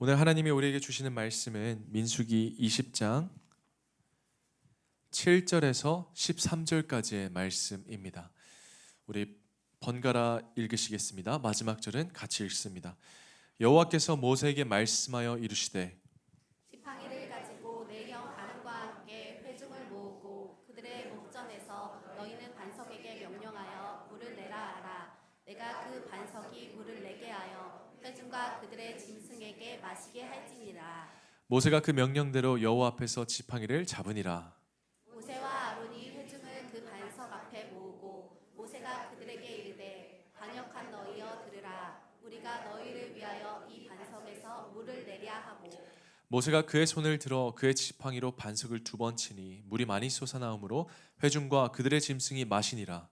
오늘 하나님이 우리에게 주시는 말씀은 민수기 20장 7절에서 13절까지의 말씀입니다. 우리 번갈아 읽으시겠습니다. 마지막 절은 같이 읽습니다. 여호와께서 모세에게 말씀하여 이르시되 지팡이를 가지고 내 형 아론과 함께 회중을 모으고 그들의 목전에서 너희는 반석에게 명령하여 물을 내라 하라. 내가 그 반석이 물을 내게 하여 회중과 그들의 짐승에게 마시게 할지니라. 모세가 그 명령대로 여호와 앞에서 지팡이를 잡으니라. 모세와 아론이 회중을 그 반석 앞에 모으고 모세가 그들에게 이르되 반역한 너희여 들으라. 우리가 너희를 위하여 이 반석에서 물을 내랴 하고 모세가 그의 손을 들어 그의 지팡이로 반석을 2번 치니 물이 많이 솟아나오므로 회중과 그들의 짐승이 마시니라.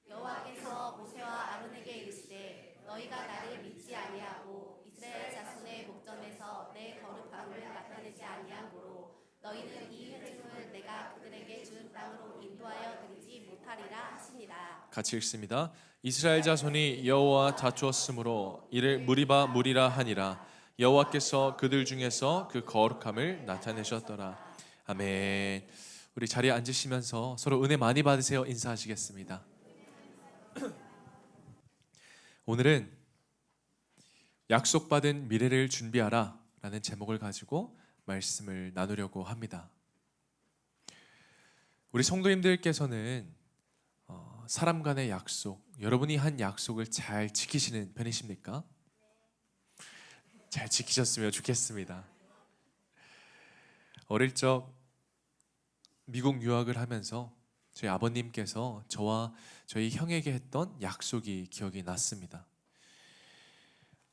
여호와께서 모세와 아론에게 이르시되 너희가 나를 믿지 아니하고 이스라엘 자손의 목전에서 내 거룩함을 나타내지 아니하므로 너희는 이 회중을 내가 그들에게 준 땅으로 인도하여 드리지 못하리라 하시니라. 같이 읽습니다. 이스라엘 자손이 여호와 다투었으므로 이를 무리바 무리라 하니라. 여호와께서 그들 중에서 그 거룩함을 나타내셨더라. 아멘. 우리 자리에 앉으시면서 서로 은혜 많이 받으세요. 인사하시겠습니다. 오늘은 약속받은 미래를 준비하라 라는 제목을 가지고 말씀을 나누려고 합니다. 우리 성도님들께서는 사람 간의 약속, 여러분이 한 약속을 잘 지키시는 편이십니까? 잘 지키셨으면 좋겠습니다. 어릴 적 미국 유학을 하면서 저희 아버님께서 저와 저희 형에게 했던 약속이 기억이 났습니다.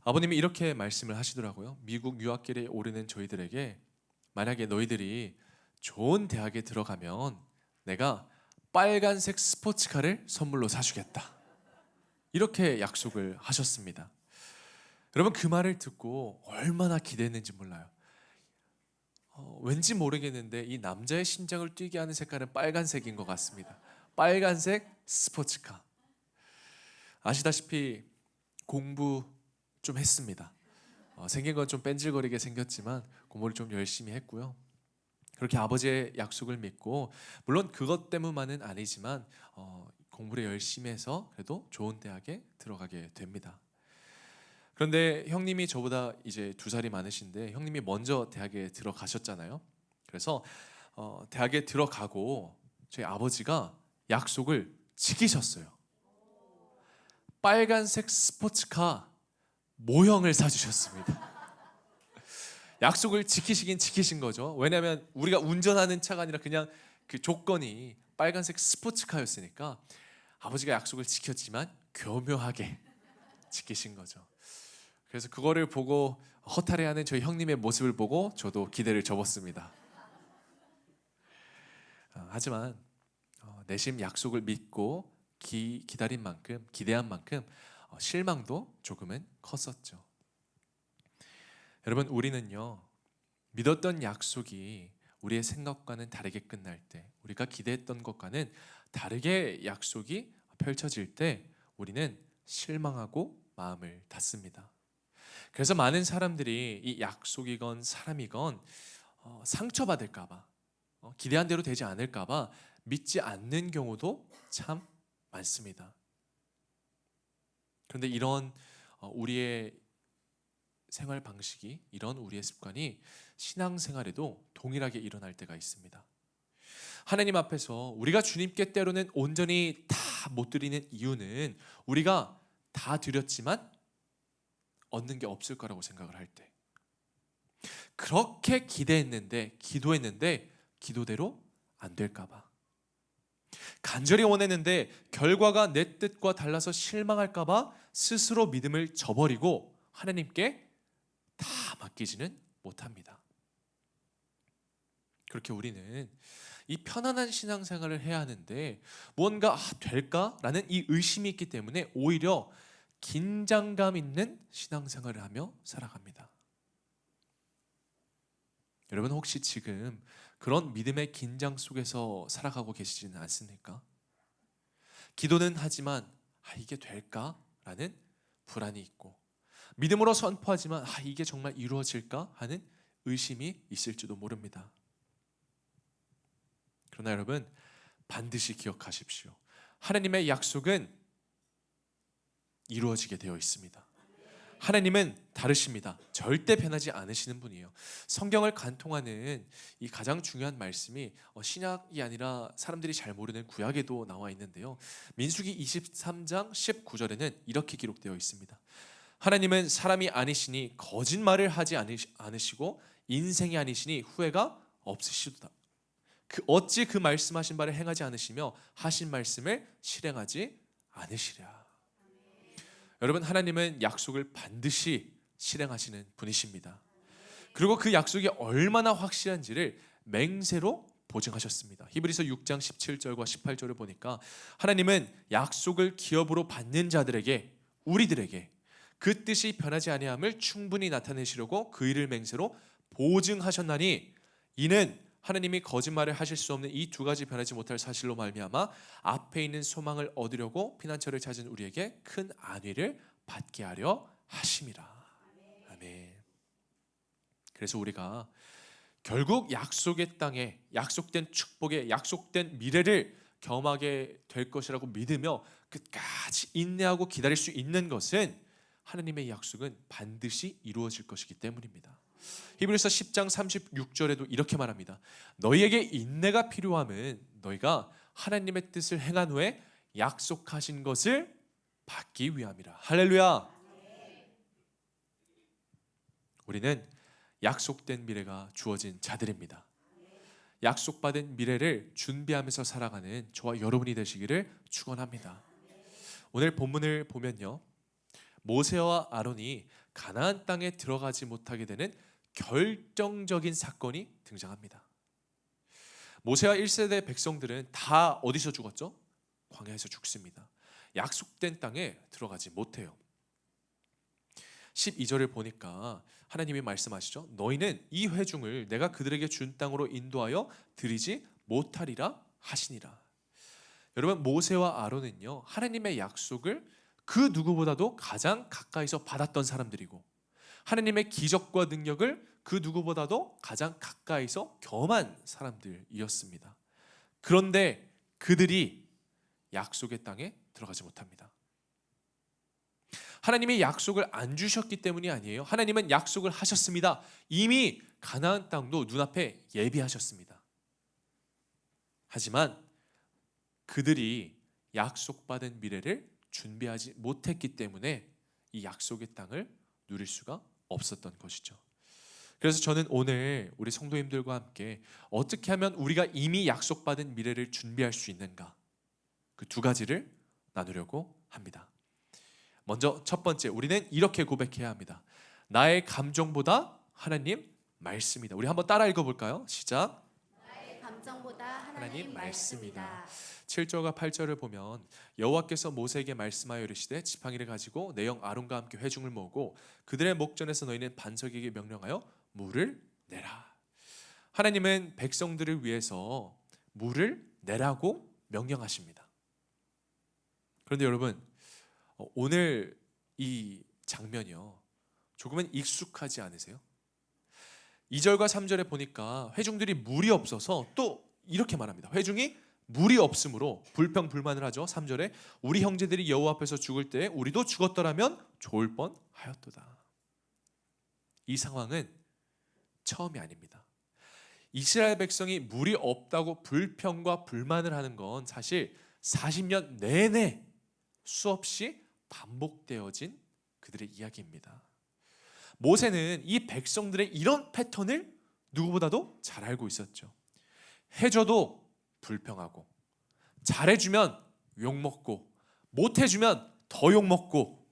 아버님이 이렇게 말씀을 하시더라고요. 미국 유학길에 오르는 저희들에게 만약에 너희들이 좋은 대학에 들어가면 내가 빨간색 스포츠카를 선물로 사주겠다. 이렇게 약속을 하셨습니다. 여러분 그 말을 듣고 얼마나 기대했는지 몰라요. 왠지 모르겠는데 이 남자의 심장을 뛰게 하는 색깔은 빨간색인 것 같습니다. 빨간색 스포츠카. 아시다시피 공부 좀 했습니다. 생긴 건 좀 뺀질거리게 생겼지만 공부를 좀 열심히 했고요. 그렇게 아버지의 약속을 믿고 물론 그것 때문만은 아니지만 공부를 열심히 해서 그래도 좋은 대학에 들어가게 됩니다. 그런데 형님이 저보다 이제 2살이 많으신데 형님이 먼저 대학에 들어가셨잖아요. 그래서 대학에 들어가고 저희 아버지가 약속을 지키셨어요. 빨간색 스포츠카 모형을 사주셨습니다. 약속을 지키시긴 지키신 거죠. 왜냐하면 우리가 운전하는 차가 아니라 그냥 그 조건이 빨간색 스포츠카였으니까 아버지가 약속을 지켰지만 교묘하게 지키신 거죠. 그래서 그거를 보고 허탈해하는 저희 형님의 모습을 보고 저도 기대를 접었습니다. 하지만 내심 약속을 믿고 기다린 만큼 기대한 만큼 실망도 조금은 컸었죠. 여러분 우리는요 믿었던 약속이 우리의 생각과는 다르게 끝날 때, 우리가 기대했던 것과는 다르게 약속이 펼쳐질 때 우리는 실망하고 마음을 닫습니다. 그래서 많은 사람들이 이 약속이건 사람이건 상처받을까봐, 기대한 대로 되지 않을까봐 믿지 않는 경우도 참 많습니다. 그런데 이런 우리의 생활 방식이, 이런 우리의 습관이 신앙생활에도 동일하게 일어날 때가 있습니다. 하나님 앞에서 우리가 주님께 때로는 온전히 다 못 드리는 이유는 우리가 다 드렸지만 얻는 게 없을 거라고 생각을 할 때, 그렇게 기대했는데 기도했는데 기도대로 안 될까 봐, 간절히 원했는데 결과가 내 뜻과 달라서 실망할까 봐 스스로 믿음을 저버리고 하나님께 다 맡기지는 못합니다. 그렇게 우리는 이 편안한 신앙생활을 해야 하는데 무언가 될까라는 이 의심이 있기 때문에 오히려 긴장감 있는 신앙생활을 하며 살아갑니다. 여러분 혹시 지금 그런 믿음의 긴장 속에서 살아가고 계시지는 않습니까? 기도는 하지만 이게 될까라는 불안이 있고, 믿음으로 선포하지만 이게 정말 이루어질까 하는 의심이 있을지도 모릅니다. 그러나 여러분, 반드시 기억하십시오. 하나님의 약속은 이루어지게 되어 있습니다. 하나님은 다르십니다. 절대 변하지 않으시는 분이에요. 성경을 관통하는 이 가장 중요한 말씀이 신약이 아니라 사람들이 잘 모르는 구약에도 나와 있는데요. 민수기 23장 19절에는 이렇게 기록되어 있습니다. 하나님은 사람이 아니시니 거짓말을 하지 않으시고 인생이 아니시니 후회가 없으시도다. 어찌 그 말씀하신 바를 행하지 않으시며 하신 말씀을 실행하지 않으시랴. 여러분, 하나님은 약속을 반드시 실행하시는 분이십니다. 그리고 그 약속이 얼마나 확실한지를 맹세로 보증하셨습니다. 히브리서 6장 17절과 18절을 보니까 하나님은 약속을 기업으로 받는 자들에게, 우리들에게 그 뜻이 변하지 아니함을 충분히 나타내시려고 그 일을 맹세로 보증하셨나니 이는 하나님이 거짓말을 하실 수 없는 이 두 가지 변하지 못할 사실로 말미암아 앞에 있는 소망을 얻으려고 피난처를 찾은 우리에게 큰 안위를 받게 하려 하심이라. 아멘. 그래서 우리가 결국 약속의 땅에 약속된 축복에 약속된 미래를 경험하게 될 것이라고 믿으며 끝까지 인내하고 기다릴 수 있는 것은 하나님의 약속은 반드시 이루어질 것이기 때문입니다. 히브리서 10장 36절에도 이렇게 말합니다. 너희에게 인내가 필요함은 너희가 하나님의 뜻을 행한 후에 약속하신 것을 받기 위함이라. 할렐루야. 우리는 약속된 미래가 주어진 자들입니다. 약속받은 미래를 준비하면서 살아가는 저와 여러분이 되시기를 축원합니다. 오늘 본문을 보면요, 모세와 아론이 가나안 땅에 들어가지 못하게 되는 결정적인 사건이 등장합니다. 모세와 1세대 백성들은 다 어디서 죽었죠? 광야에서 죽습니다. 약속된 땅에 들어가지 못해요. 12절을 보니까 하나님이 말씀하시죠. 너희는 이 회중을 내가 그들에게 준 땅으로 인도하여 드리지 못하리라 하시니라. 여러분, 모세와 아론은요, 하나님의 약속을 그 누구보다도 가장 가까이서 받았던 사람들이고 하나님의 기적과 능력을 그 누구보다도 가장 가까이서 경험한 사람들이었습니다. 그런데 그들이 약속의 땅에 들어가지 못합니다. 하나님이 약속을 안 주셨기 때문이 아니에요. 하나님은 약속을 하셨습니다. 이미 가나안 땅도 눈앞에 예비하셨습니다. 하지만 그들이 약속받은 미래를 준비하지 못했기 때문에 이 약속의 땅을 누릴 수가 없었던 것이죠. 그래서 저는 오늘 우리 성도님들과 함께 어떻게 하면 우리가 이미 약속받은 미래를 준비할 수 있는가, 그 두 가지를 나누려고 합니다. 먼저 첫 번째, 우리는 이렇게 고백해야 합니다. 나의 감정보다 하나님 말씀이다. 우리 한번 따라 읽어볼까요? 시작. 나의 감정보다 하나님 말씀이다. 7절과 8절을 보면 여호와께서 모세에게 말씀하여 이르시되 지팡이를 가지고 내 형 아론과 함께 회중을 모으고 그들의 목전에서 너희는 반석에게 명령하여 물을 내라. 하나님은 백성들을 위해서 물을 내라고 명령하십니다. 그런데 여러분, 오늘 이 장면이요, 조금은 익숙하지 않으세요? 2절과 3절에 보니까 회중들이 물이 없어서 또 이렇게 말합니다. 회중이 물이 없으므로 불평불만을 하죠. 3절에 우리 형제들이 여호와 앞에서 죽을 때에 우리도 죽었더라면 좋을 뻔하였도다. 이 상황은 처음이 아닙니다. 이스라엘 백성이 물이 없다고 불평과 불만을 하는 건 사실 40년 내내 수없이 반복되어진 그들의 이야기입니다. 모세는 이 백성들의 이런 패턴을 누구보다도 잘 알고 있었죠. 해줘도 불평하고, 잘해주면 욕먹고, 못해주면 더 욕먹고.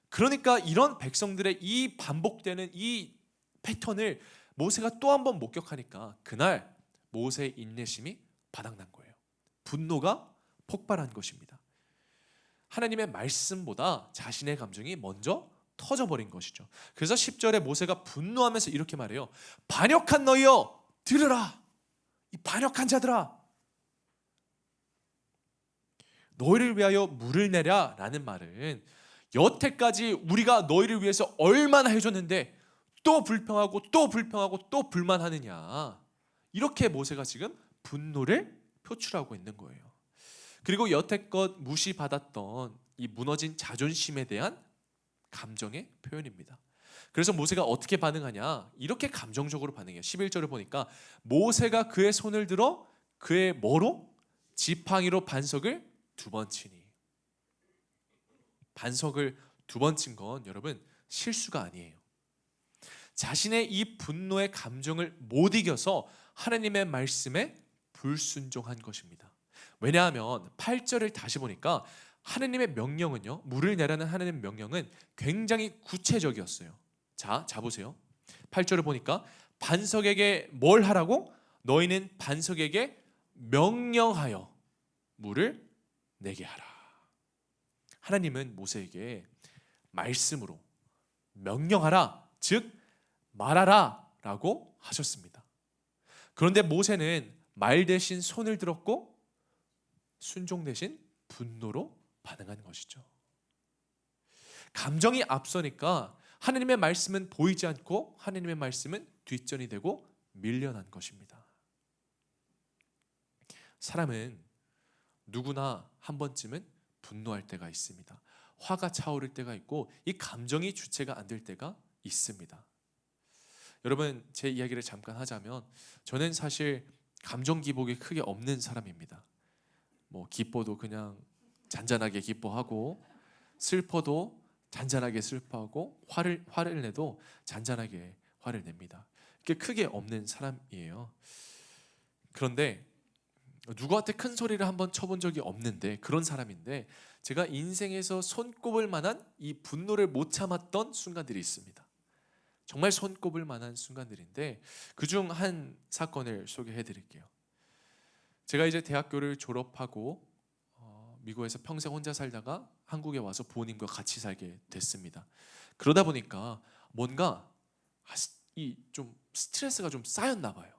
그러니까 이런 백성들의 이 반복되는 이 패턴을 모세가 또 한 번 목격하니까 그날 모세의 인내심이 바닥난 거예요. 분노가 폭발한 것입니다. 하나님의 말씀보다 자신의 감정이 먼저 터져버린 것이죠. 그래서 10절에 모세가 분노하면서 이렇게 말해요. 반역한 너희여 들으라. 이 반역한 자들아, 너희를 위하여 물을 내라 라는 말은 여태까지 우리가 너희를 위해서 얼마나 해줬는데 또 불평하고 또 불평하고 또 불만하느냐. 이렇게 모세가 지금 분노를 표출하고 있는 거예요. 그리고 여태껏 무시받았던 이 무너진 자존심에 대한 감정의 표현입니다. 그래서 모세가 어떻게 반응하냐? 이렇게 감정적으로 반응해요. 11절을 보니까 모세가 그의 손을 들어 그의 뭐로? 지팡이로 반석을 2번 치니. 반석을 2번 친 건 여러분 실수가 아니에요. 자신의 이 분노의 감정을 못 이겨서 하나님의 말씀에 불순종한 것입니다. 왜냐하면 8절을 다시 보니까 하나님의 명령은요, 물을 내라는 하나님의 명령은 굉장히 구체적이었어요. 자 보세요. 8절을 보니까 반석에게 뭘 하라고? 너희는 반석에게 명령하여 물을 내게 하라. 하나님은 모세에게 말씀으로 명령하라, 즉 말하라 라고 하셨습니다. 그런데 모세는 말 대신 손을 들었고 순종 대신 분노로 반응한 것이죠. 감정이 앞서니까 하나님의 말씀은 보이지 않고 하나님의 말씀은 뒷전이 되고 밀려난 것입니다. 사람은 누구나 한 번쯤은 분노할 때가 있습니다. 화가 차오를 때가 있고 이 감정이 주체가 안 될 때가 있습니다. 여러분, 제 이야기를 잠깐 하자면 저는 사실 감정 기복이 크게 없는 사람입니다. 뭐 기뻐도 그냥 잔잔하게 기뻐하고 슬퍼도 잔잔하게 슬퍼하고 화를 내도 잔잔하게 화를 냅니다. 그게 크게 없는 사람이에요. 그런데 누구한테 큰 소리를 한번 쳐본 적이 없는데 그런 사람인데 제가 인생에서 손꼽을 만한 이 분노를 못 참았던 순간들이 있습니다. 정말 손꼽을 만한 순간들인데 그중 한 사건을 소개해 드릴게요. 제가 이제 대학교를 졸업하고 미국에서 평생 혼자 살다가 한국에 와서 부모님과 같이 살게 됐습니다. 그러다 보니까 뭔가 이 좀 스트레스가 좀 쌓였나 봐요.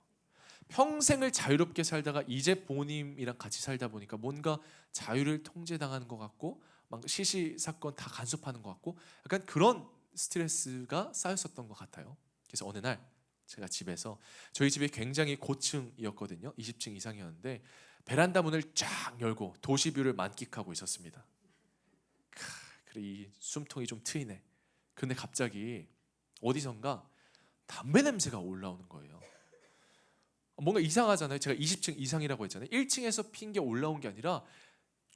평생을 자유롭게 살다가 이제 부모님이랑 같이 살다 보니까 뭔가 자유를 통제당하는 것 같고 막 시시사건 다 간섭하는 것 같고 약간 그런 스트레스가 쌓였었던 것 같아요. 그래서 어느 날 제가 집에서 저희 집이 굉장히 고층이었거든요. 20층 이상이었는데 베란다 문을 쫙 열고 도시뷰를 만끽하고 있었습니다. 그래 이 숨통이 좀 트이네. 근데 갑자기 어디선가 담배 냄새가 올라오는 거예요. 뭔가 이상하잖아요. 제가 20층 이상이라고 했잖아요. 1층에서 핀 게 올라온 게 아니라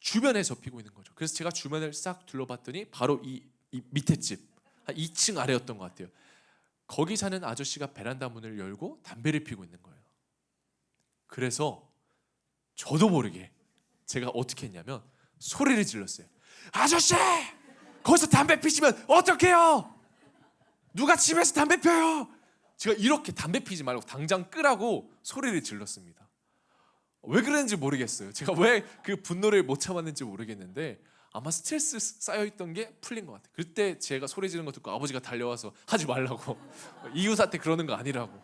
주변에서 피고 있는 거죠. 그래서 제가 주변을 싹 둘러봤더니 바로 이 밑에 집, 한 2층 아래였던 것 같아요. 거기 사는 아저씨가 베란다 문을 열고 담배를 피고 있는 거예요. 그래서 저도 모르게 제가 어떻게 했냐면 소리를 질렀어요. 아저씨! 거기서 담배 피시면 어떡해요? 누가 집에서 담배 펴요? 제가 이렇게 담배 피지 말고 당장 끄라고 소리를 질렀습니다. 왜 그랬는지 모르겠어요. 제가 왜 그 분노를 못 참았는지 모르겠는데 아마 스트레스 쌓여있던 게 풀린 것 같아요. 그때 제가 소리 지르는 거 듣고 아버지가 달려와서 하지 말라고 이웃한테 그러는 거 아니라고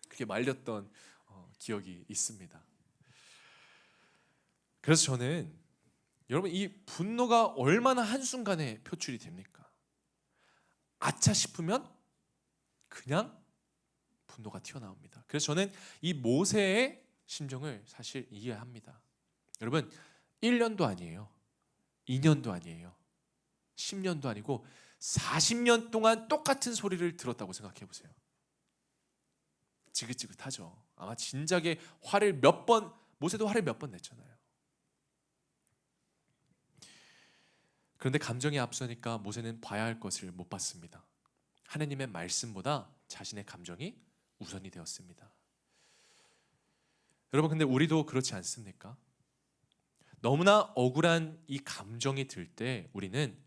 그렇게 말렸던 기억이 있습니다. 그래서 저는 여러분 이 분노가 얼마나 한순간에 표출이 됩니까? 아차 싶으면 그냥 분노가 튀어나옵니다. 그래서 저는 이 모세의 심정을 사실 이해합니다. 여러분 1년도 아니에요. 2년도 아니에요. 10년도 아니고 40년 동안 똑같은 소리를 들었다고 생각해 보세요. 지긋지긋하죠. 아마 진작에 모세도 화를 몇 번 냈잖아요. 그런데 감정이 앞서니까 모세는 봐야 할 것을 못 봤습니다. 하나님의 말씀보다 자신의 감정이 우선이 되었습니다. 여러분 근데 우리도 그렇지 않습니까? 너무나 억울한 이 감정이 들 때 우리는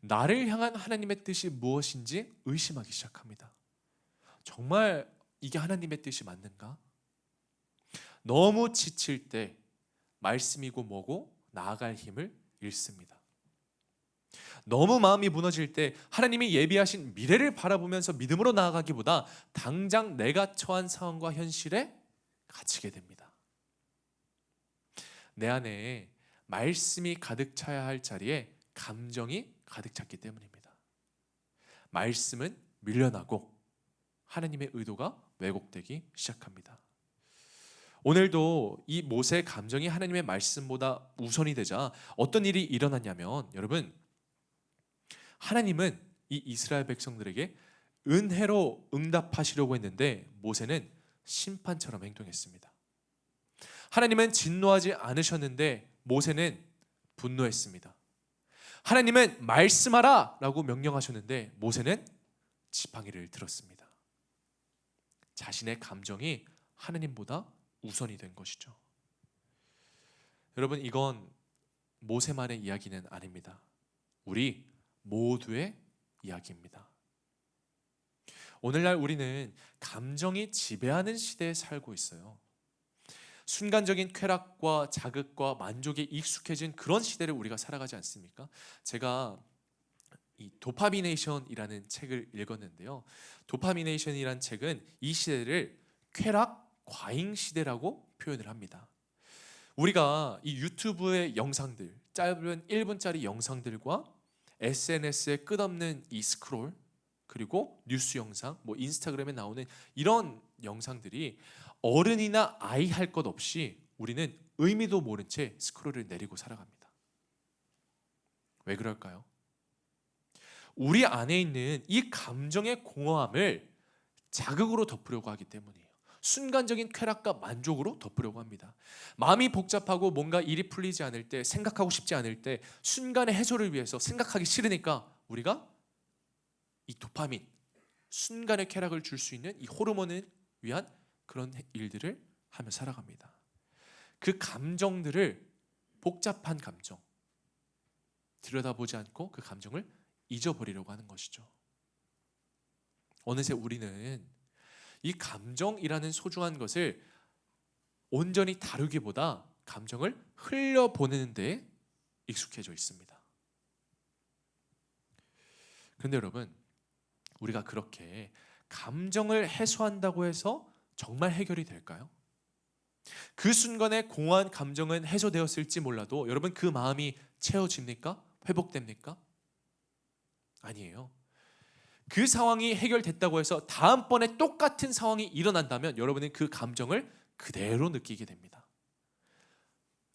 나를 향한 하나님의 뜻이 무엇인지 의심하기 시작합니다. 정말 이게 하나님의 뜻이 맞는가? 너무 지칠 때 말씀이고 뭐고 나아갈 힘을 잃습니다. 너무 마음이 무너질 때 하나님이 예비하신 미래를 바라보면서 믿음으로 나아가기보다 당장 내가 처한 상황과 현실에 갇히게 됩니다. 내 안에 말씀이 가득 차야 할 자리에 감정이 가득 찼기 때문입니다. 말씀은 밀려나고 하나님의 의도가 왜곡되기 시작합니다. 오늘도 이 모세의 감정이 하나님의 말씀보다 우선이 되자 어떤 일이 일어났냐면, 여러분, 하나님은 이 이스라엘 백성들에게 은혜로 응답하시려고 했는데 모세는 심판처럼 행동했습니다. 하나님은 진노하지 않으셨는데 모세는 분노했습니다. 하나님은 말씀하라 라고 명령하셨는데 모세는 지팡이를 들었습니다. 자신의 감정이 하나님보다 우선이 된 것이죠. 여러분, 이건 모세만의 이야기는 아닙니다. 우리 모두의 이야기입니다. 오늘날 우리는 감정이 지배하는 시대에 살고 있어요. 순간적인 쾌락과 자극과 만족에 익숙해진 그런 시대를 우리가 살아가지 않습니까? 제가 이 도파미네이션이라는 책을 읽었는데요. 도파미네이션이라는 책은 이 시대를 쾌락 과잉 시대라고 표현을 합니다. 우리가 이 유튜브의 영상들, 짧은 1분짜리 영상들과 SNS의 끝없는 이 스크롤, 그리고 뉴스 영상, 인스타그램에 나오는 이런 영상들이 어른이나 아이 할 것 없이 우리는 의미도 모른 채 스크롤을 내리고 살아갑니다. 왜 그럴까요? 우리 안에 있는 이 감정의 공허함을 자극으로 덮으려고 하기 때문이에요. 순간적인 쾌락과 만족으로 덮으려고 합니다. 마음이 복잡하고 뭔가 일이 풀리지 않을 때, 생각하고 싶지 않을 때 순간의 해소를 위해서 생각하기 싫으니까 우리가 이 도파민, 순간의 쾌락을 줄 수 있는 이 호르몬을 위한 그런 일들을 하며 살아갑니다. 그 감정들을, 복잡한 감정, 들여다보지 않고 그 감정을 잊어버리려고 하는 것이죠. 어느새 우리는 이 감정이라는 소중한 것을 온전히 다루기보다 감정을 흘려보내는 데 익숙해져 있습니다. 그런데 여러분, 우리가 그렇게 감정을 해소한다고 해서 정말 해결이 될까요? 그 순간에 공허한 감정은 해소되었을지 몰라도 여러분, 그 마음이 채워집니까? 회복됩니까? 아니에요. 그 상황이 해결됐다고 해서 다음번에 똑같은 상황이 일어난다면 여러분은 그 감정을 그대로 느끼게 됩니다.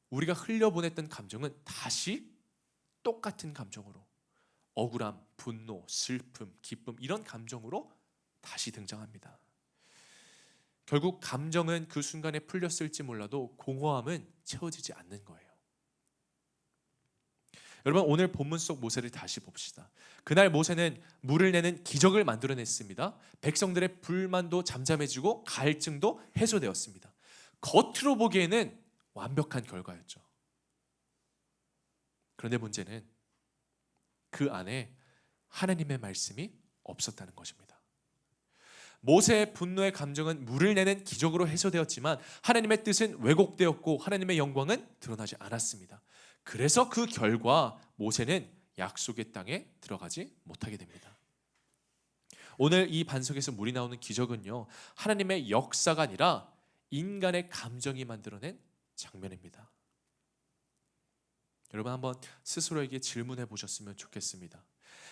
우리가 흘려보냈던 감정은 다시 똑같은 감정으로, 억울함, 분노, 슬픔, 기쁨, 이런 감정으로 다시 등장합니다. 결국 감정은 그 순간에 풀렸을지 몰라도 공허함은 채워지지 않는 거예요. 여러분, 오늘 본문 속 모세를 다시 봅시다. 그날 모세는 물을 내는 기적을 만들어냈습니다. 백성들의 불만도 잠잠해지고 갈증도 해소되었습니다. 겉으로 보기에는 완벽한 결과였죠. 그런데 문제는 그 안에 하나님의 말씀이 없었다는 것입니다. 모세의 분노의 감정은 물을 내는 기적으로 해소되었지만 하나님의 뜻은 왜곡되었고 하나님의 영광은 드러나지 않았습니다. 그래서 그 결과 모세는 약속의 땅에 들어가지 못하게 됩니다. 오늘 이 반석에서 물이 나오는 기적은요, 하나님의 역사가 아니라 인간의 감정이 만들어낸 장면입니다. 여러분, 한번 스스로에게 질문해 보셨으면 좋겠습니다.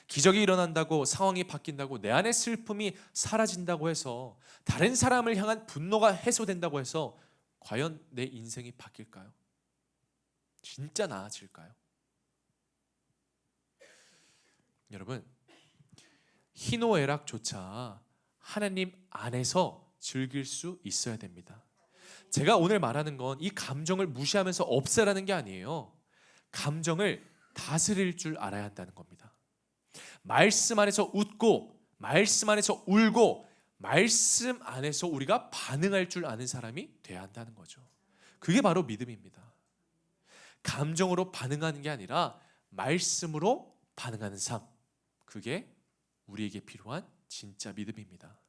기적이 일어난다고, 상황이 바뀐다고, 내 안의 슬픔이 사라진다고 해서, 다른 사람을 향한 분노가 해소된다고 해서 과연 내 인생이 바뀔까요? 진짜 나아질까요? 여러분, 희노애락조차 하나님 안에서 즐길 수 있어야 됩니다. 제가 오늘 말하는 건 이 감정을 무시하면서 없애라는 게 아니에요. 감정을 다스릴 줄 알아야 한다는 겁니다. 말씀 안에서 웃고, 말씀 안에서 울고, 말씀 안에서 우리가 반응할 줄 아는 사람이 돼야 한다는 거죠. 그게 바로 믿음입니다. 감정으로 반응하는 게 아니라 말씀으로 반응하는 삶, 그게 우리에게 필요한 진짜 믿음입니다.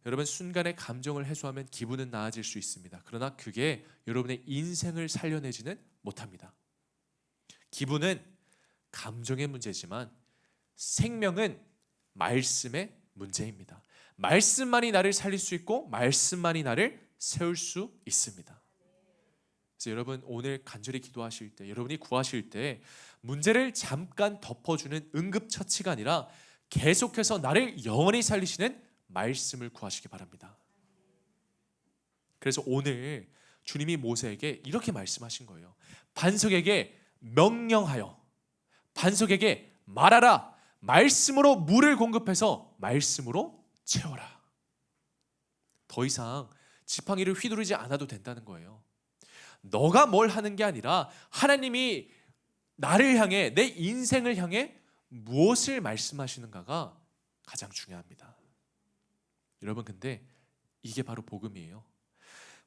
여러분, 순간의 감정을 해소하면 기분은 나아질 수 있습니다. 그러나 그게 여러분의 인생을 살려내지는 못합니다. 기분은 감정의 문제지만 생명은 말씀의 문제입니다. 말씀만이 나를 살릴 수 있고 말씀만이 나를 세울 수 있습니다. 그래서 여러분 오늘 간절히 기도하실 때, 여러분이 구하실 때 문제를 잠깐 덮어주는 응급처치가 아니라 계속해서 나를 영원히 살리시는 말씀을 구하시기 바랍니다. 그래서 오늘 주님이 모세에게 이렇게 말씀하신 거예요. 반석에게 명령하여 반석에게 말하라. 말씀으로 물을 공급해서 말씀으로 채워라. 더 이상 지팡이를 휘두르지 않아도 된다는 거예요. 너가 뭘 하는 게 아니라 하나님이 나를 향해, 내 인생을 향해 무엇을 말씀하시는가가 가장 중요합니다. 여러분, 근데 이게 바로 복음이에요.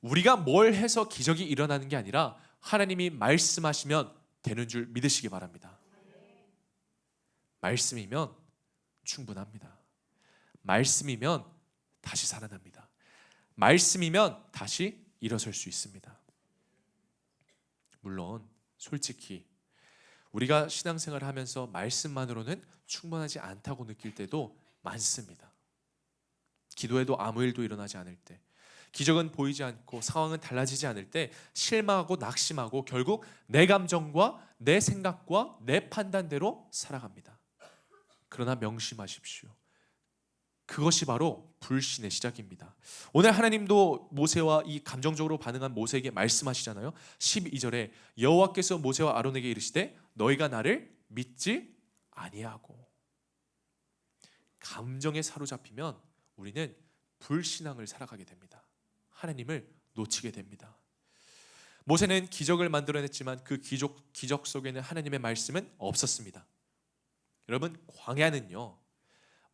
우리가 뭘 해서 기적이 일어나는 게 아니라 하나님이 말씀하시면 되는 줄 믿으시기 바랍니다. 말씀이면 충분합니다. 말씀이면 다시 살아납니다. 말씀이면 다시 일어설 수 있습니다. 물론 솔직히 우리가 신앙생활을 하면서 말씀만으로는 충분하지 않다고 느낄 때도 많습니다. 기도해도 아무 일도 일어나지 않을 때, 기적은 보이지 않고 상황은 달라지지 않을 때 실망하고 낙심하고 결국 내 감정과 내 생각과 내 판단대로 살아갑니다. 그러나 명심하십시오. 그것이 바로 불신의 시작입니다. 오늘 하나님도 모세와 이 감정적으로 반응한 모세에게 말씀하시잖아요. 12절에 여호와께서 모세와 아론에게 이르시되 너희가 나를 믿지 아니하고. 감정에 사로잡히면 우리는 불신앙을 살아가게 됩니다. 하나님을 놓치게 됩니다. 모세는 기적을 만들어냈지만 그 기적 속에는 하나님의 말씀은 없었습니다. 여러분, 광야는요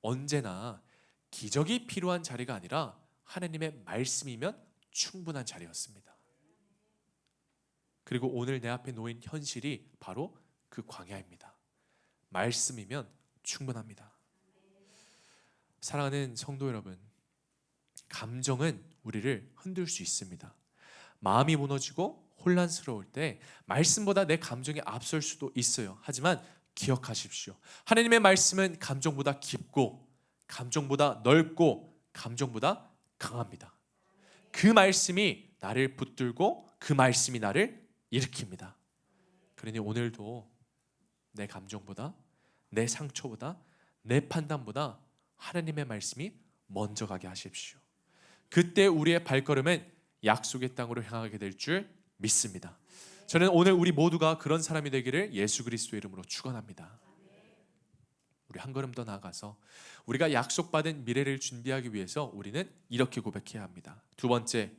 언제나 기적이 필요한 자리가 아니라 하나님의 말씀이면 충분한 자리였습니다. 그리고 오늘 내 앞에 놓인 현실이 바로 그 광야입니다. 말씀이면 충분합니다. 사랑하는 성도 여러분, 감정은 우리를 흔들 수 있습니다. 마음이 무너지고 혼란스러울 때 말씀보다 내 감정이 앞설 수도 있어요. 하지만 기억하십시오. 하나님의 말씀은 감정보다 깊고 감정보다 넓고 감정보다 강합니다. 그 말씀이 나를 붙들고 그 말씀이 나를 일으킵니다. 그러니 오늘도 내 감정보다 내 상처보다 내 판단보다 하나님의 말씀이 먼저 가게 하십시오. 그때 우리의 발걸음은 약속의 땅으로 향하게 될 줄 믿습니다. 저는 오늘 우리 모두가 그런 사람이 되기를 예수 그리스도의 이름으로 축원합니다. 우리 한 걸음 더 나아가서 우리가 약속받은 미래를 준비하기 위해서 우리는 이렇게 고백해야 합니다. 두 번째,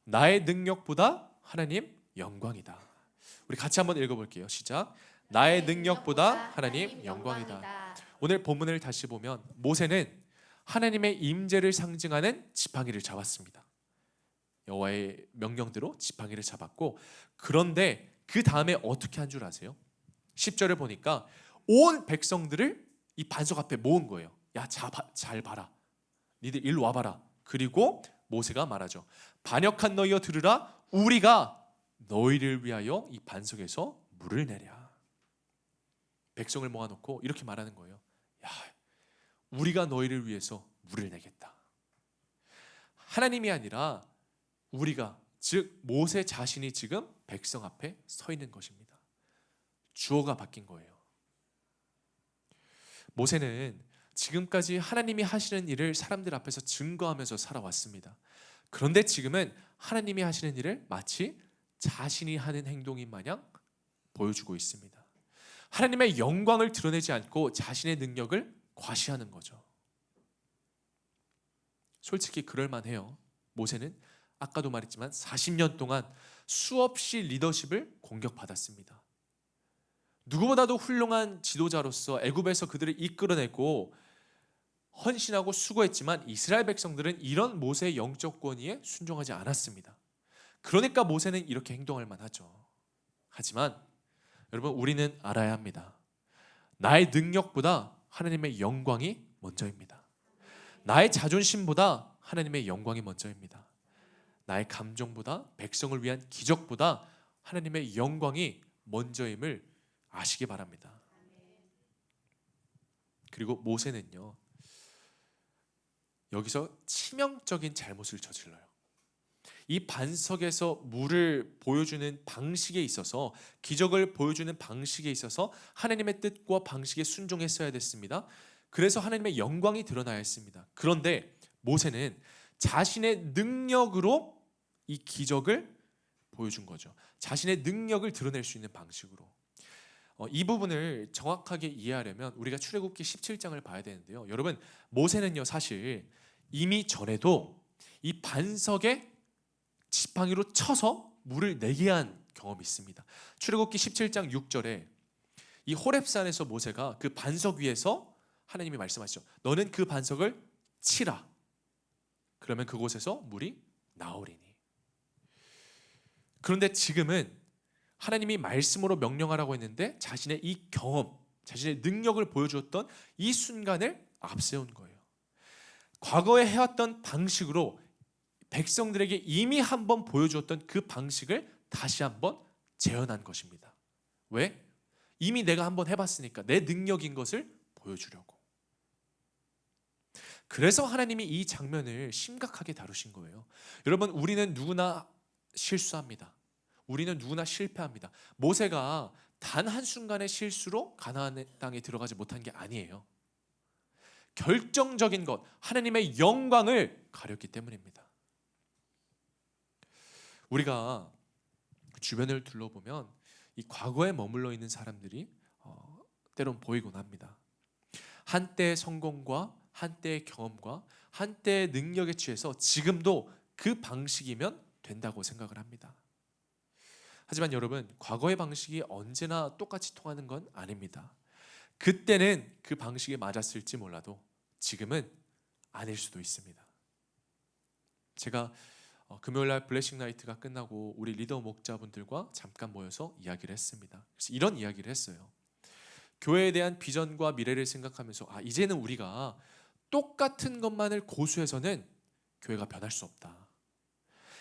나의 능력보다 하나님 영광이다. 우리 같이 한번 읽어볼게요. 시작. 나의 능력보다 하나님 영광이다. 오늘 본문을 다시 보면 모세는 하나님의 임재를 상징하는 지팡이를 잡았습니다. 여호와의 명령대로 지팡이를 잡았고, 그런데 그 다음에 어떻게 한 줄 아세요? 10절을 보니까 온 백성들을 이 반석 앞에 모은 거예요. 야, 잘 봐라. 니들 일로 와봐라. 그리고 모세가 말하죠. 반역한 너희여 들으라. 우리가 너희를 위하여 이 반석에서 물을 내랴. 백성을 모아놓고 이렇게 말하는 거예요. 야, 우리가 너희를 위해서 물을 내겠다. 하나님이 아니라 우리가, 즉 모세 자신이 지금 백성 앞에 서 있는 것입니다. 주어가 바뀐 거예요. 모세는 지금까지 하나님이 하시는 일을 사람들 앞에서 증거하면서 살아왔습니다. 그런데 지금은 하나님이 하시는 일을 마치 자신이 하는 행동인 마냥 보여주고 있습니다. 하나님의 영광을 드러내지 않고 자신의 능력을 과시하는 거죠. 솔직히 그럴만해요. 모세는 아까도 말했지만 40년 동안 수없이 리더십을 공격받았습니다. 누구보다도 훌륭한 지도자로서 애굽에서 그들을 이끌어내고 헌신하고 수고했지만 이스라엘 백성들은 이런 모세의 영적 권위에 순종하지 않았습니다. 그러니까 모세는 이렇게 행동할 만하죠. 하지만 여러분, 우리는 알아야 합니다. 나의 능력보다 하나님의 영광이 먼저입니다. 나의 자존심보다 하나님의 영광이 먼저입니다. 나의 감정보다, 백성을 위한 기적보다 하나님의 영광이 먼저임을 아시기 바랍니다. 그리고 모세는요, 여기서 치명적인 잘못을 저질러요. 이 반석에서 물을 보여주는 방식에 있어서, 기적을 보여주는 방식에 있어서 하나님의 뜻과 방식에 순종했어야 됐습니다. 그래서 하나님의 영광이 드러나야 했습니다. 그런데 모세는 자신의 능력으로 이 기적을 보여준 거죠. 자신의 능력을 드러낼 수 있는 방식으로. 이 부분을 정확하게 이해하려면 우리가 출애굽기 17장을 봐야 되는데요. 여러분, 모세는요 사실 이미 전에도 이 반석에 지팡이로 쳐서 물을 내게 한 경험이 있습니다. 출애굽기 17장 6절에 이 호렙산에서 모세가 그 반석 위에서 하나님이 말씀하시죠. 너는 그 반석을 치라. 그러면 그곳에서 물이 나오리니. 그런데 지금은 하나님이 말씀으로 명령하라고 했는데 자신의 이 경험, 자신의 능력을 보여주었던 이 순간을 앞세운 거예요. 과거에 해왔던 방식으로 백성들에게 이미 한번 보여주었던 그 방식을 다시 한번 재현한 것입니다. 왜? 이미 내가 한번 해봤으니까 내 능력인 것을 보여주려고. 그래서 하나님이 이 장면을 심각하게 다루신 거예요. 여러분, 우리는 누구나 실수합니다. 우리는 누구나 실패합니다. 모세가 단 한순간의 실수로 가나안 땅에 들어가지 못한 게 아니에요. 결정적인 것, 하나님의 영광을 가렸기 때문입니다. 우리가 주변을 둘러보면 이 과거에 머물러 있는 사람들이 때론 보이곤 합니다. 한때의 성공과 한때의 경험과 한때의 능력에 취해서 지금도 그 방식이면 된다고 생각을 합니다. 하지만 여러분, 과거의 방식이 언제나 똑같이 통하는 건 아닙니다. 그때는 그 방식이 맞았을지 몰라도 지금은 아닐 수도 있습니다. 제가 금요일날 블레싱 나이트가 끝나고 우리 리더 목자분들과 잠깐 모여서 이야기를 했습니다. 그래서 이런 이야기를 했어요. 교회에 대한 비전과 미래를 생각하면서 이제는 우리가 똑같은 것만을 고수해서는 교회가 변할 수 없다.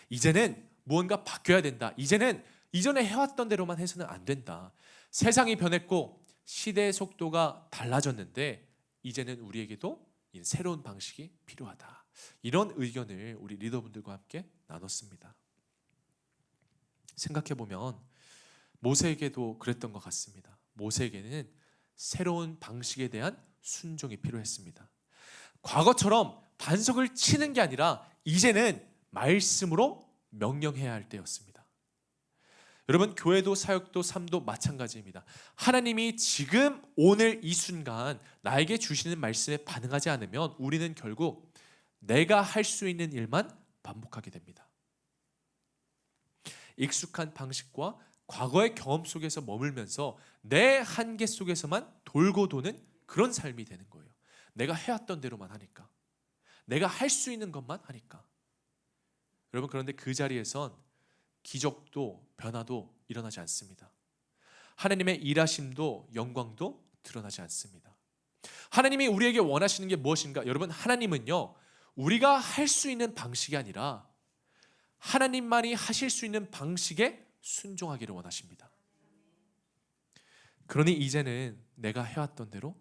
이제는 무언가 바뀌어야 된다. 이제는 이전에 해왔던 대로만 해서는 안 된다. 세상이 변했고 시대의 속도가 달라졌는데 이제는 우리에게도 새로운 방식이 필요하다. 이런 의견을 우리 리더분들과 함께 나눴습니다. 생각해보면 모세에게도 그랬던 것 같습니다. 모세에게는 새로운 방식에 대한 순종이 필요했습니다. 과거처럼 반석을 치는 게 아니라 이제는 말씀으로 명령해야 할 때였습니다. 여러분, 교회도 사역도 삶도 마찬가지입니다. 하나님이 지금 오늘 이 순간 나에게 주시는 말씀에 반응하지 않으면 우리는 결국 내가 할 수 있는 일만 반복하게 됩니다. 익숙한 방식과 과거의 경험 속에서 머물면서 내 한계 속에서만 돌고 도는 그런 삶이 되는 거예요. 내가 해왔던 대로만 하니까, 내가 할 수 있는 것만 하니까. 여러분, 그런데 그 자리에선 기적도 변화도 일어나지 않습니다. 하나님의 일하심도 영광도 드러나지 않습니다. 하나님이 우리에게 원하시는 게 무엇인가? 여러분, 하나님은요 우리가 할 수 있는 방식이 아니라 하나님만이 하실 수 있는 방식에 순종하기를 원하십니다. 그러니 이제는 내가 해왔던 대로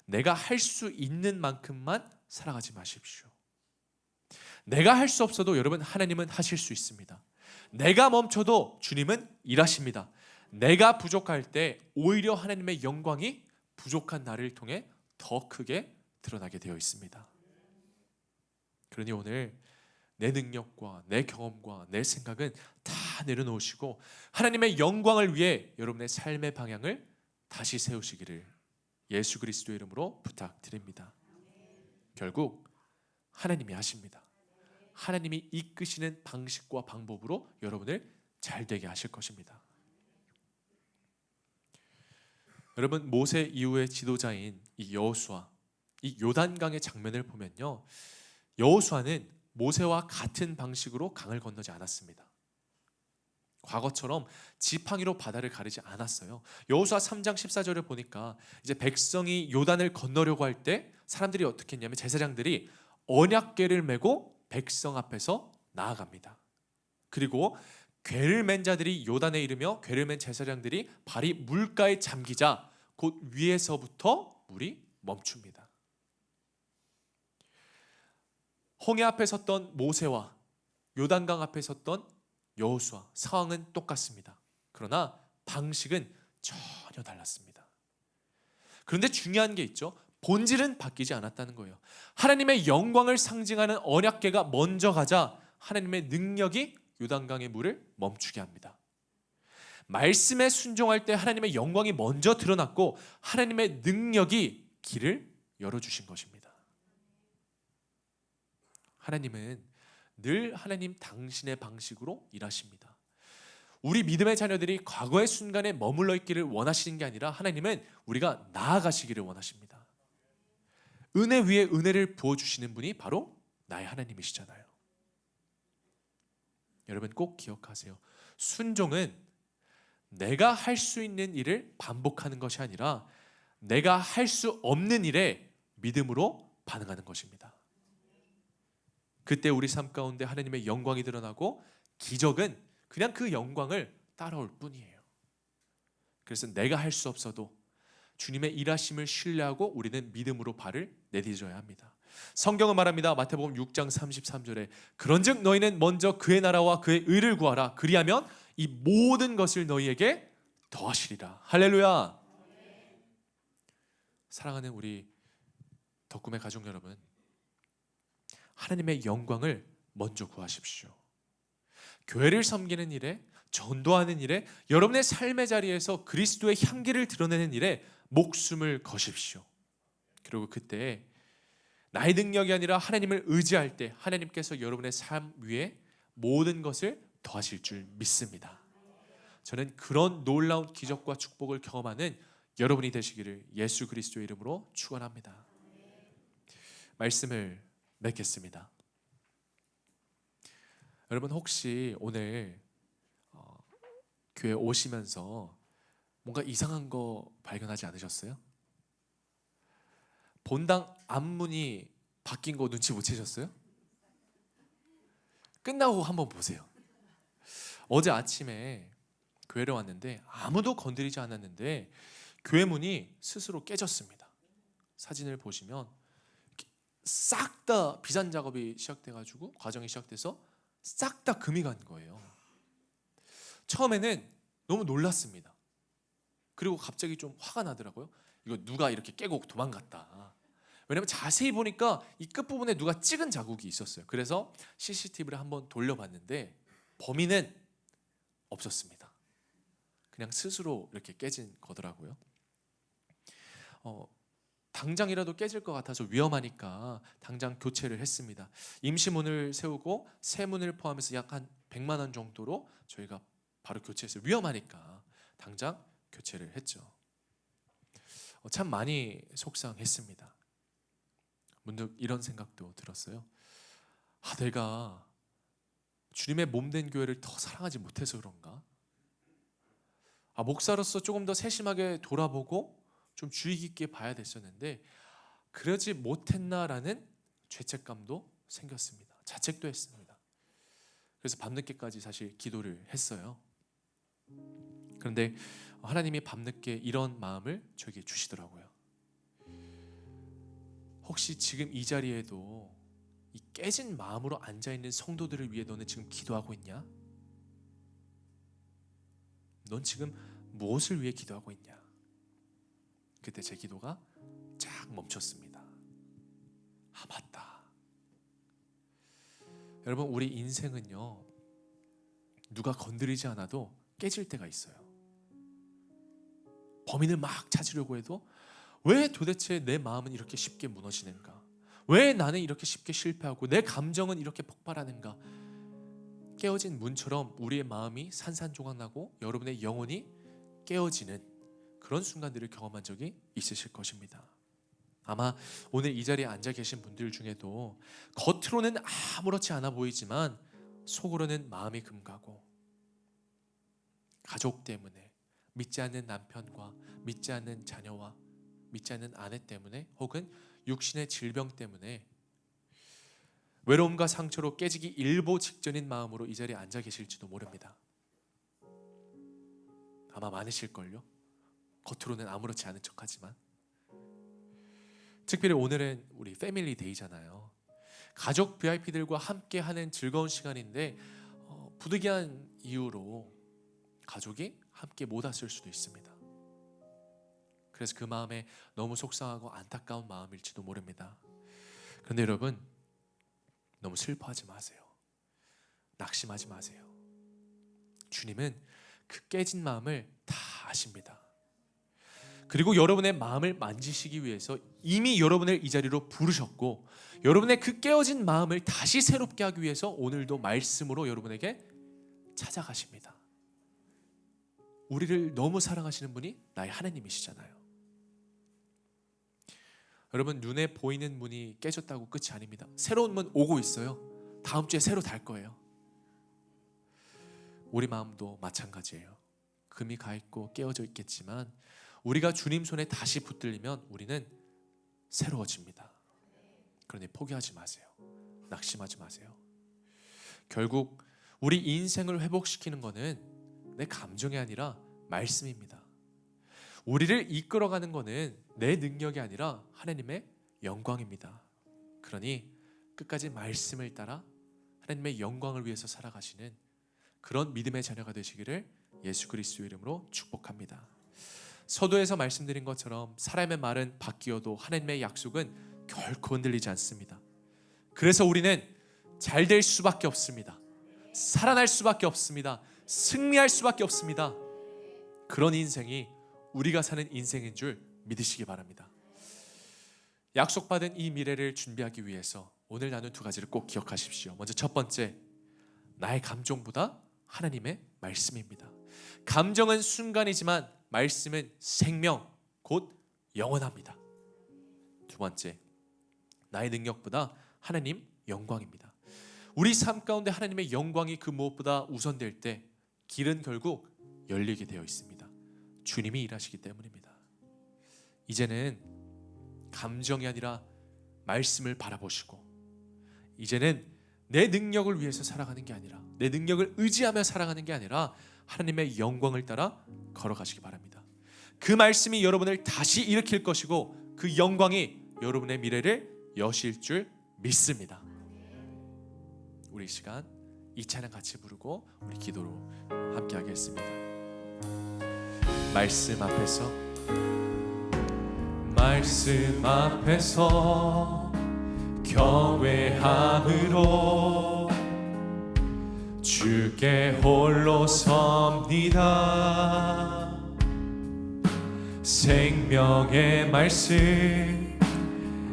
내가 할 수 있는 만큼만 살아가지 마십시오. 내가 할 수 없어도 여러분, 하나님은 하실 수 있습니다. 내가 멈춰도 주님은 일하십니다. 내가 부족할 때 오히려 하나님의 영광이 부족한 나를 통해 더 크게 드러나게 되어 있습니다. 그러니 오늘 내 능력과 내 경험과 내 생각은 다 내려놓으시고 하나님의 영광을 위해 여러분의 삶의 방향을 다시 세우시기를 예수 그리스도의 이름으로 부탁드립니다. 결국 하나님이 하십니다. 하나님이 이끄시는 방식과 방법으로 여러분을 잘 되게 하실 것입니다. 여러분, 모세 이후의 지도자인 이 여호수아, 이 요단강의 장면을 보면요, 여호수아는 모세와 같은 방식으로 강을 건너지 않았습니다. 과거처럼 지팡이로 바다를 가르지 않았어요. 여호수아 3장 14절을 보니까 이제 백성이 요단을 건너려고 할 때 사람들이 어떻게 했냐면 제사장들이 언약궤를 메고 백성 앞에서 나아갑니다. 그리고 궤를 맨 자들이 요단에 이르며 궤를 맨 제사장들이 발이 물가에 잠기자 곧 위에서부터 물이 멈춥니다. 홍해 앞에 섰던 모세와 요단강 앞에 섰던 여호수아, 상황은 똑같습니다. 그러나 방식은 전혀 달랐습니다. 그런데 중요한 게 있죠. 본질은 바뀌지 않았다는 거예요. 하나님의 영광을 상징하는 언약궤가 먼저 가자 하나님의 능력이 요단강의 물을 멈추게 합니다. 말씀에 순종할 때 하나님의 영광이 먼저 드러났고 하나님의 능력이 길을 열어주신 것입니다. 하나님은 늘 하나님 당신의 방식으로 일하십니다. 우리 믿음의 자녀들이 과거의 순간에 머물러 있기를 원하시는 게 아니라 하나님은 우리가 나아가시기를 원하십니다. 은혜 위에 은혜를 부어주시는 분이 바로 나의 하나님이시잖아요. 여러분 꼭 기억하세요. 순종은 내가 할 수 있는 일을 반복하는 것이 아니라 내가 할 수 없는 일에 믿음으로 반응하는 것입니다. 그때 우리 삶 가운데 하나님의 영광이 드러나고 기적은 그냥 그 영광을 따라올 뿐이에요. 그래서 내가 할 수 없어도 주님의 일하심을 신뢰하고 우리는 믿음으로 발을 내디뎌야 합니다. 성경은 말합니다. 마태복음 6장 33절에 그런즉 너희는 먼저 그의 나라와 그의 의를 구하라. 그리하면 이 모든 것을 너희에게 더하시리라. 할렐루야. 사랑하는 우리 덕꿈의 가족 여러분, 하나님의 영광을 먼저 구하십시오. 교회를 섬기는 일에, 전도하는 일에, 여러분의 삶의 자리에서 그리스도의 향기를 드러내는 일에 목숨을 거십시오. 그리고 그때 나의 능력이 아니라 하나님을 의지할 때 하나님께서 여러분의 삶 위에 모든 것을 더하실 줄 믿습니다. 저는 그런 놀라운 기적과 축복을 경험하는 여러분이 되시기를 예수 그리스도의 이름으로 축원합니다. 말씀을 맺겠습니다. 여러분 혹시 오늘 교회 오시면서 뭔가 이상한 거 발견하지 않으셨어요? 본당 앞문이 바뀐 거 눈치 못 채셨어요? 끝나고 한번 보세요. 어제 아침에 교회를 왔는데 아무도 건드리지 않았는데 교회 문이 스스로 깨졌습니다. 사진을 보시면 싹 다 비산 작업이 시작돼가지고 과정이 시작돼서 싹 다 금이 간 거예요. 처음에는 너무 놀랐습니다. 그리고 갑자기 좀 화가 나더라고요. 이거 누가 이렇게 깨고 도망갔다. 왜냐면 자세히 보니까 이 끝부분에 누가 찍은 자국이 있었어요. 그래서 CCTV를 한번 돌려봤는데 범인은 없었습니다. 그냥 스스로 이렇게 깨진 거더라고요. 당장이라도 깨질 것 같아서 위험하니까 당장 교체를 했습니다. 임시문을 세우고 새 문을 포함해서 약 한 100만 원 정도로 저희가 바로 교체했어요. 위험하니까 당장 교체를 했죠. 참 많이 속상했습니다. 문득 이런 생각도 들었어요. 내가 주님의 몸된 교회를 더 사랑하지 못해서 그런가? 목사로서 조금 더 세심하게 돌아보고 좀 주의 깊게 봐야 됐었는데 그러지 못했나라는 죄책감도 생겼습니다. 자책도 했습니다. 그래서 밤늦게까지 사실 기도를 했어요. 그런데 하나님이 밤늦게 이런 마음을 저에게 주시더라고요. 혹시 지금 이 자리에도 이 깨진 마음으로 앉아있는 성도들을 위해 너는 지금 기도하고 있냐? 넌 지금 무엇을 위해 기도하고 있냐? 그때 제 기도가 쫙 멈췄습니다. 맞다. 여러분 우리 인생은요 누가 건드리지 않아도 깨질 때가 있어요. 범인을 막 찾으려고 해도 왜 도대체 내 마음은 이렇게 쉽게 무너지는가? 왜 나는 이렇게 쉽게 실패하고 내 감정은 이렇게 폭발하는가? 깨어진 문처럼 우리의 마음이 산산조각나고 여러분의 영혼이 깨어지는 그런 순간들을 경험한 적이 있으실 것입니다. 아마 오늘 이 자리에 앉아 계신 분들 중에도 겉으로는 아무렇지 않아 보이지만 속으로는 마음이 금가고 가족 때문에 믿지 않는 남편과 믿지 않는 자녀와 믿지 않는 아내 때문에 혹은 육신의 질병 때문에 외로움과 상처로 깨지기 일보 직전인 마음으로 이 자리에 앉아 계실지도 모릅니다. 아마 많으실걸요. 겉으로는 아무렇지 않은 척하지만 특별히 오늘은 우리 패밀리 데이잖아요. 가족 VIP들과 함께 하는 즐거운 시간인데 부득이한 이유로 가족이 함께 못 왔을 수도 있습니다. 그래서 그 마음에 너무 속상하고 안타까운 마음일지도 모릅니다. 그런데 여러분, 너무 슬퍼하지 마세요. 낙심하지 마세요. 주님은 그 깨진 마음을 다 아십니다. 그리고 여러분의 마음을 만지시기 위해서 이미 여러분을 이 자리로 부르셨고, 여러분의 그 깨어진 마음을 다시 새롭게 하기 위해서 오늘도 말씀으로 여러분에게 찾아가십니다. 우리를 너무 사랑하시는 분이 나의 하나님이시잖아요. 여러분, 눈에 보이는 문이 깨졌다고 끝이 아닙니다. 새로운 문 오고 있어요. 다음 주에 새로 달 거예요. 우리 마음도 마찬가지예요. 금이 가 있고 깨어져 있겠지만 우리가 주님 손에 다시 붙들리면 우리는 새로워집니다. 그러니 포기하지 마세요. 낙심하지 마세요. 결국 우리 인생을 회복시키는 것은 내 감정이 아니라 말씀입니다. 우리를 이끌어가는 것은 내 능력이 아니라 하나님의 영광입니다. 그러니 끝까지 말씀을 따라 하나님의 영광을 위해서 살아가시는 그런 믿음의 자녀가 되시기를 예수 그리스도의 이름으로 축복합니다. 서두에서 말씀드린 것처럼 사람의 말은 바뀌어도 하나님의 약속은 결코 흔들리지 않습니다. 그래서 우리는 잘 될 수밖에 없습니다. 살아날 수밖에 없습니다. 승리할 수밖에 없습니다. 그런 인생이 우리가 사는 인생인 줄 믿으시기 바랍니다. 약속받은 이 미래를 준비하기 위해서 오늘 나눈 두 가지를 꼭 기억하십시오. 먼저 첫 번째, 나의 감정보다 하나님의 말씀입니다. 감정은 순간이지만 말씀은 생명, 곧 영원합니다. 두 번째, 나의 능력보다 하나님 영광입니다. 우리 삶 가운데 하나님의 영광이 그 무엇보다 우선될 때 길은 결국 열리게 되어 있습니다. 주님이 일하시기 때문입니다. 이제는 감정이 아니라 말씀을 바라보시고, 이제는 내 능력을 위해서 살아가는 게 아니라, 내 능력을 의지하며 살아가는 게 아니라 하나님의 영광을 따라 걸어가시기 바랍니다. 그 말씀이 여러분을 다시 일으킬 것이고 그 영광이 여러분의 미래를 여실 줄 믿습니다. 우리 이 시간 이 찬양 같이 부르고 우리 기도로 함께 하겠습니다. 말씀 앞에서 경외함으로 주께 홀로 섭니다. 생명의 말씀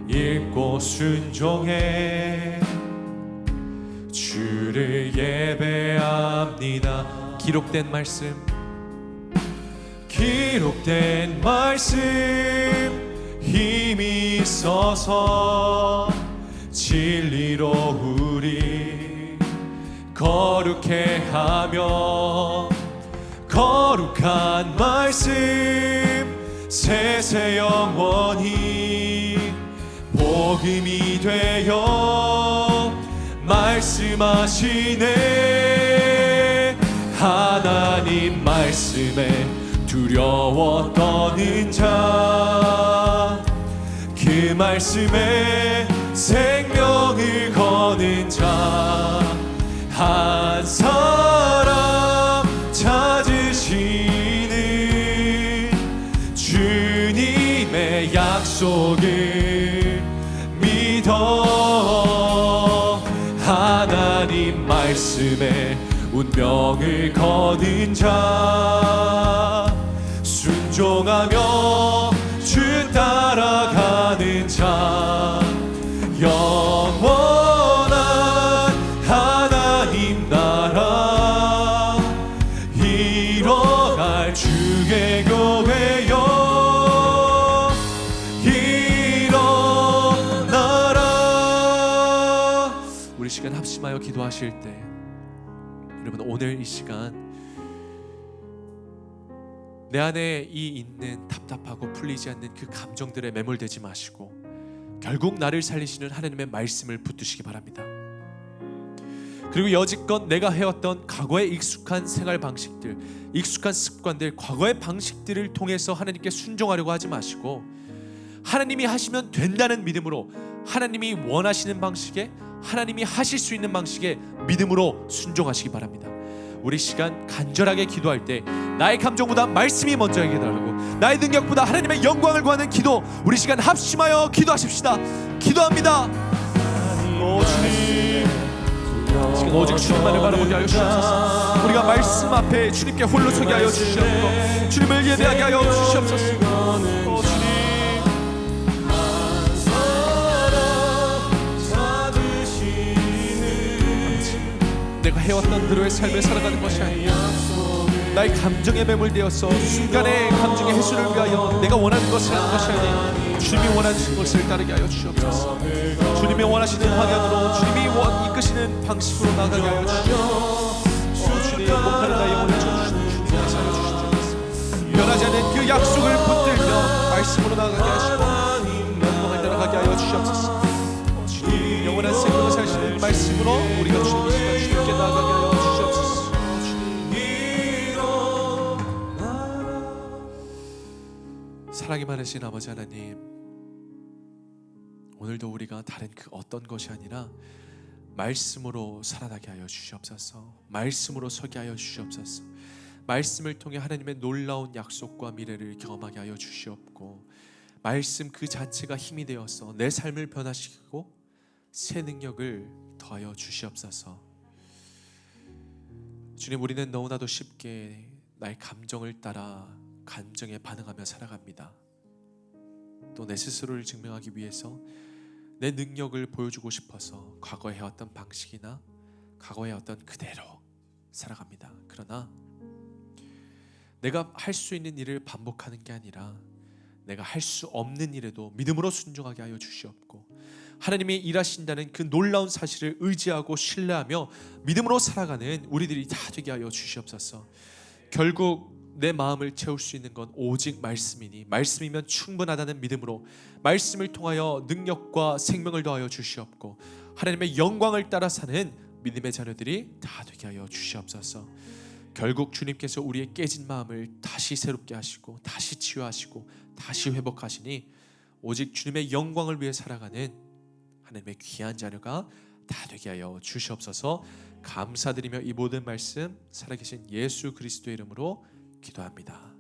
읽고 순종해 주를 예배합니다. 기록된 말씀 힘이 있어서 진리로 우리 거룩해 하며, 거룩한 말씀 세세 영원히 복음이 되어 말씀하시네. 하나님 말씀에 두려워 떠는 자, 그 말씀에 생명을 거는 자 한 사람 찾으시는 주님의 약속을 믿어. 하나님 말씀에 운명을 거는 자, 순종하며 주 따라가는 자, 영원한 하나님 나라 이뤄갈 주의 교회여 일어나라. 우리 시간 합심하여 기도하실 때 여러분, 오늘 이 시간 내 안에 이 있는 답답하고 풀리지 않는 그 감정들에 매몰되지 마시고 결국 나를 살리시는 하나님의 말씀을 붙드시기 바랍니다. 그리고 여지껏 내가 해왔던 과거의 익숙한 생활 방식들, 익숙한 습관들, 과거의 방식들을 통해서 하나님께 순종하려고 하지 마시고 하나님이 하시면 된다는 믿음으로 하나님이 원하시는 방식에 하나님이 하실 수 있는 방식의 믿음으로 순종하시기 바랍니다. 우리 시간 간절하게 기도할 때 나의 감정보다 말씀이 먼저 해결하고 나의 능력보다 하나님의 영광을 구하는 기도, 우리 시간 합심하여 기도하십시다. 기도합니다. 오 주님, 지금 오직 주님만을 바라보게 하여 주시옵소서. 우리가 말씀 앞에 주님께 홀로 서게 하여 주시옵소서. 주님을 예배하게 하여 주시옵소서. 오 주님, 내가 해왔던 대로의 삶을 살아가는 것이 아니라 나의 감정에 매몰되어서 순간의 감정의 해소를 위하여 내가 원하는 것을 하는 것이 아닌 주님이 원하시는 것을 따르게 하여 주시옵소서. 주님이 원하시는 방향으로, 주님이 이끄시는 방식으로 나가게 하여 주시옵소서. 주님, 목마른 나의 영혼을 쳐주시는 주님께서 하여 주시옵소서. 변하지 않는 그 약속을 붙들며 말씀으로 나가게 하시고 영광을 따라가게 하여 주시옵소서. 주님, 영원한 생명을 사시는 말씀으로 우리가 주님 이 시간 주님께 나가게 하여 주시옵소서. 사랑이 많으신 아버지 하나님, 오늘도 우리가 다른 그 어떤 것이 아니라 말씀으로 살아나게 하여 주시옵소서. 말씀으로 서게 하여 주시옵소서. 말씀을 통해 하나님의 놀라운 약속과 미래를 경험하게 하여 주시옵고, 말씀 그 자체가 힘이 되어서 내 삶을 변화시키고 새 능력을 더하여 주시옵소서. 주님, 우리는 너무나도 쉽게 나의 감정을 따라 감정에 반응하며 살아갑니다. 또 내 스스로를 증명하기 위해서 내 능력을 보여주고 싶어서 과거에 해왔던 방식이나 과거에 해왔던 그대로 살아갑니다. 그러나 내가 할 수 있는 일을 반복하는 게 아니라 내가 할 수 없는 일에도 믿음으로 순종하게 하여 주시옵고, 하나님이 일하신다는 그 놀라운 사실을 의지하고 신뢰하며 믿음으로 살아가는 우리들이 다 되게 하여 주시옵소서. 결국 내 마음을 채울 수 있는 건 오직 말씀이니 말씀이면 충분하다는 믿음으로 말씀을 통하여 능력과 생명을 더하여 주시옵고, 하나님의 영광을 따라 사는 믿음의 자녀들이 다 되게 하여 주시옵소서. 결국 주님께서 우리의 깨진 마음을 다시 새롭게 하시고 다시 치유하시고 다시 회복하시니 오직 주님의 영광을 위해 살아가는 하나님의 귀한 자녀가 다 되게 하여 주시옵소서. 감사드리며 이 모든 말씀 살아계신 예수 그리스도의 이름으로 기도합니다.